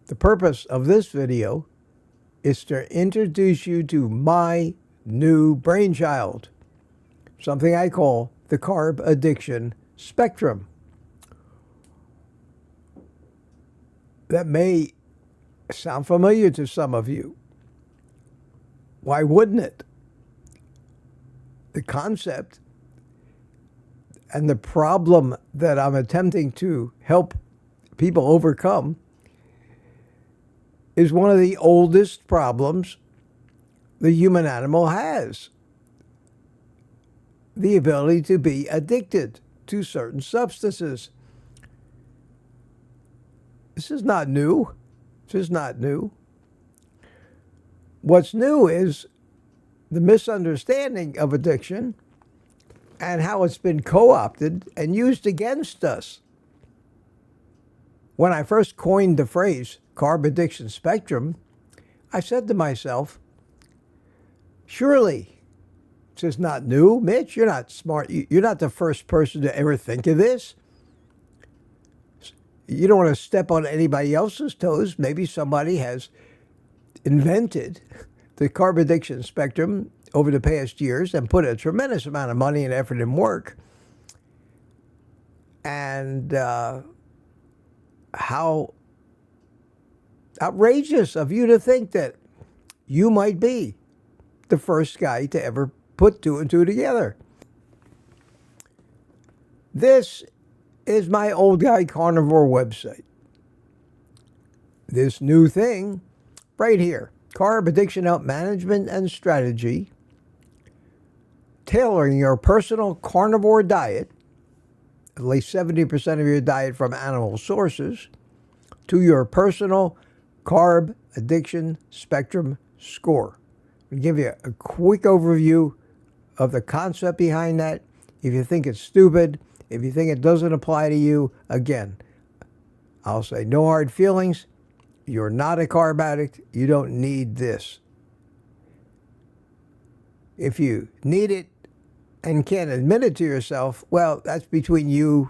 The purpose of this video is to introduce you to my new brainchild, something I call the carb addiction spectrum. That may sound familiar to some of you. Why wouldn't it? The concept and the problem that I'm attempting to help people overcome is one of the oldest problems the human animal has. The ability to be addicted to certain substances. This is not new. This is not new. What's new is the misunderstanding of addiction and how it's been co-opted and used against us. When I first coined the phrase carb addiction spectrum, I said to myself, surely this is not new. Mitch, you're not smart. You're not the first person to ever think of this. You don't want to step on anybody else's toes. Maybe somebody has invented the carb addiction spectrum over the past years and put a tremendous amount of money and effort and work. And how outrageous of you to think that you might be the first guy to ever put two and two together. This is my Old Guy Carnivore website. This new thing right here, Carb Addiction Help Management and Strategy, tailoring your personal carnivore diet, at least 70% of your diet from animal sources, to your personal carb addiction spectrum score. I'll give you a quick overview of the concept behind that. If you think it's stupid, if you think it doesn't apply to you, again, I'll say no hard feelings. You're not a carb addict. You don't need this. If you need it and can't admit it to yourself, well, that's between you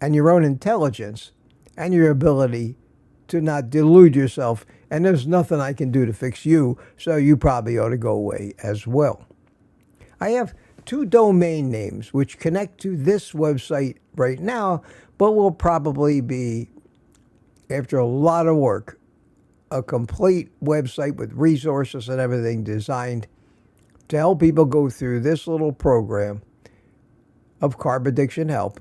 and your own intelligence and your ability to not delude yourself. And there's nothing I can do to fix you, so you probably ought to go away as well. I have 2 domain names which connect to this website right now, but will probably be, after a lot of work, a complete website with resources and everything designed to help people go through this little program of carb addiction help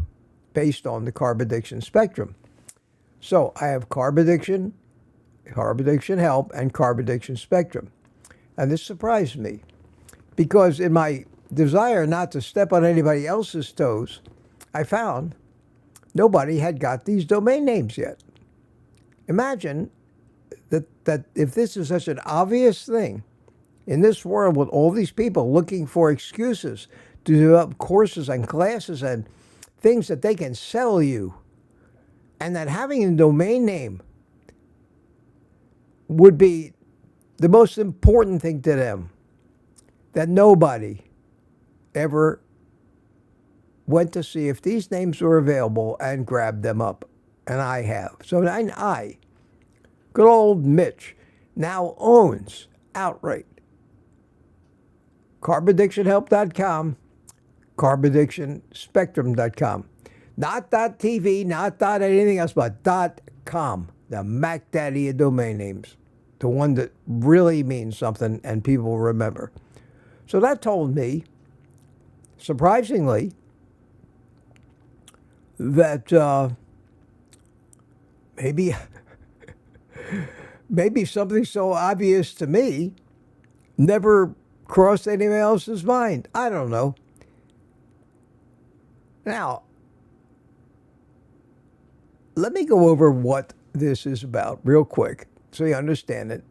based on the carb addiction spectrum. So I have carb addiction help, and carb addiction spectrum. And this surprised me because in my desire not to step on anybody else's toes, I found nobody had got these domain names yet. Imagine that if this is such an obvious thing in this world with all these people looking for excuses to develop courses and classes and things that they can sell you, and that having a domain name would be the most important thing to them, that nobody ever went to see if these names were available and grabbed them up. And I have. So I, good old Mitch, now owns outright carbaddictionhelp.com, carbaddictionspectrum.com. Not .tv, not .anything else, but .com, the Mac Daddy of domain names, the one that really means something and people remember. So that told me, surprisingly, that maybe something so obvious to me never crossed anyone else's mind. I don't know. Now, let me go over what this is about real quick so you understand it,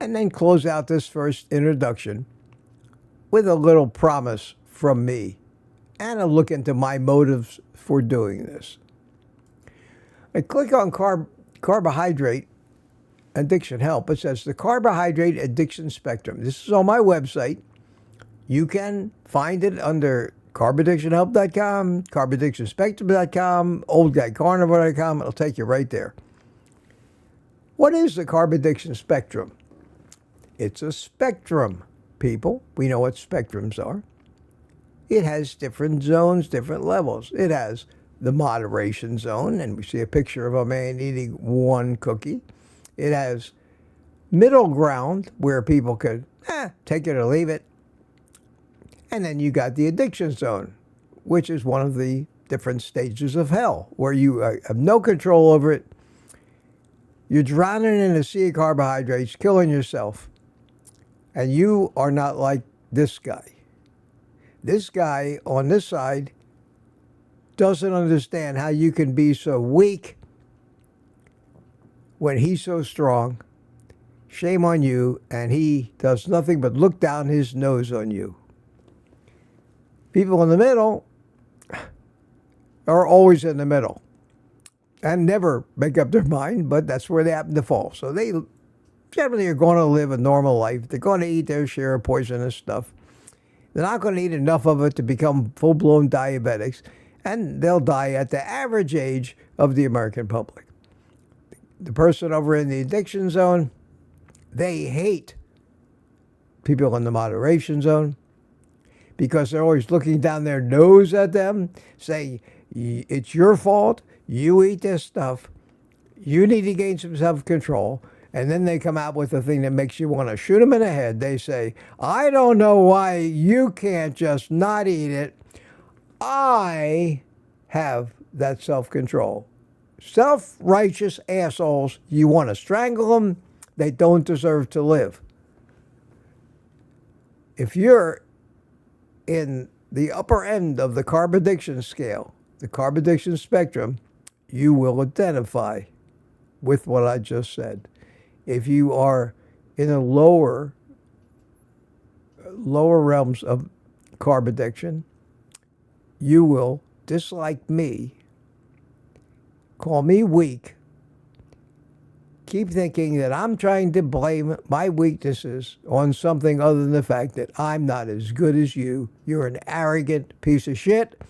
and then close out this first introduction with a little promise from me and a look into my motives for doing this. I click on carbohydrate addiction help. It says the carbohydrate addiction spectrum. This is on my website. You can find it under carbaddictionhelp.com, carbaddictionspectrum.com, oldguycarnivore.com. It'll take you right there. What is the carb addiction spectrum? It's a spectrum, people. We know what spectrums are. It has different zones, different levels. It has the moderation zone, and we see a picture of a man eating one cookie. It has middle ground, where people could take it or leave it. And then you got the addiction zone, which is one of the different stages of hell, where you have no control over it. You're drowning in a sea of carbohydrates, killing yourself. And you are not like this guy. This guy on this side doesn't understand how you can be so weak when he's so strong. Shame on you, and he does nothing but look down his nose on you. People in the middle are always in the middle and never make up their mind, but that's where they happen to fall. So they generally are going to live a normal life. They're going to eat their share of poisonous stuff. They're not going to eat enough of it to become full-blown diabetics, and they'll die at the average age of the American public. The person over in the addiction zone, they hate people in the moderation zone because they're always looking down their nose at them, saying, it's your fault, you eat this stuff, you need to gain some self-control. And then they come out with a thing that makes you want to shoot them in the head. They say, I don't know why you can't just not eat it. I have that self-control. Self-righteous assholes, you want to strangle them, they don't deserve to live. If you're in the upper end of the carb addiction scale, the carb addiction spectrum, you will identify with what I just said. If you are in the lower realms of carb addiction, you will dislike me, call me weak, keep thinking that I'm trying to blame my weaknesses on something other than the fact that I'm not as good as you. You're an arrogant piece of shit.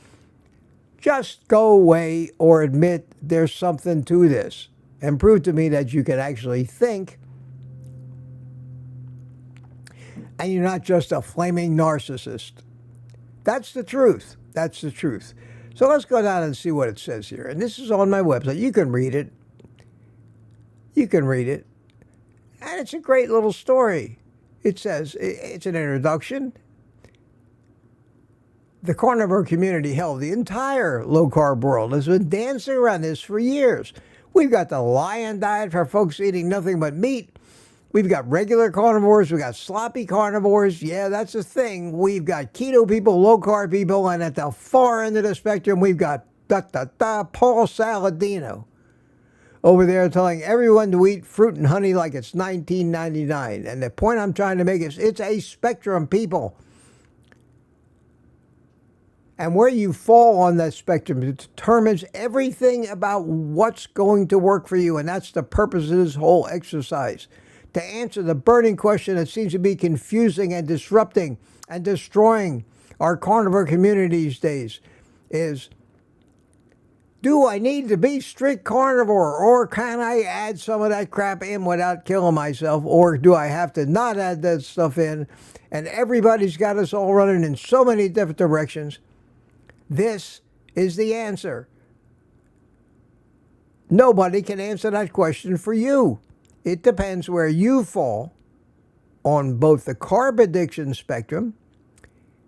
Just go away or admit there's something to this and prove to me that you can actually think and you're not just a flaming narcissist. That's the truth. That's the truth. So let's go down and see what it says here. And this is on my website. You can read it. You can read it. And it's a great little story. It says, it's an introduction. The carnivore community, hell, the entire low-carb world has been dancing around this for years. We've got the lion diet for folks eating nothing but meat. We've got regular carnivores. We've got sloppy carnivores. Yeah, that's a thing. We've got keto people, low-carb people, and at the far end of the spectrum, we've got Paul Saladino over there telling everyone to eat fruit and honey like it's $19.99. And the point I'm trying to make is it's a spectrum, people. And where you fall on that spectrum determines everything about what's going to work for you. And that's the purpose of this whole exercise. To answer the burning question that seems to be confusing and disrupting and destroying our carnivore community these days is, do I need to be strict carnivore, or can I add some of that crap in without killing myself, or do I have to not add that stuff in? And everybody's got us all running in so many different directions. This is the answer. Nobody can answer that question for you. It depends where you fall on both the carb addiction spectrum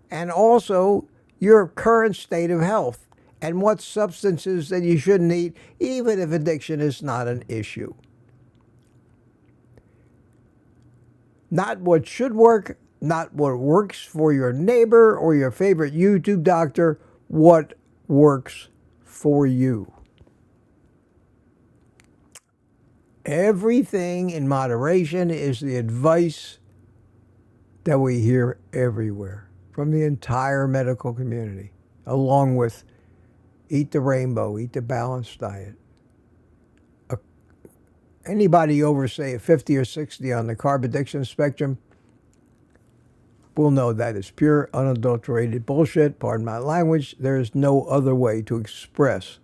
and also your current state of health and what substances that you shouldn't eat, even if addiction is not an issue. Not what should work, not what works for your neighbor or your favorite YouTube doctor, what works for you. Everything in moderation is the advice that we hear everywhere from the entire medical community, along with eat the rainbow, eat the balanced diet. Anybody over, say, a 50 or 60 on the carb addiction spectrum will know that is pure, unadulterated bullshit. Pardon my language. There is no other way to express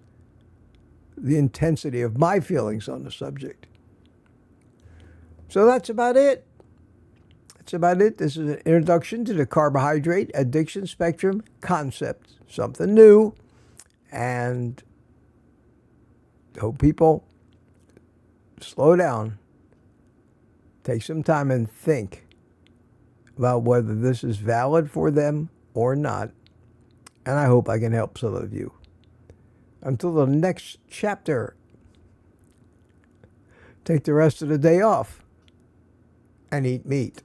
the intensity of my feelings on the subject. So that's about it. That's about it. This is an introduction to the carbohydrate addiction spectrum concept. Something new. And hope people slow down. Take some time and think about whether this is valid for them or not. And I hope I can help some of you. Until the next chapter, take the rest of the day off and eat meat.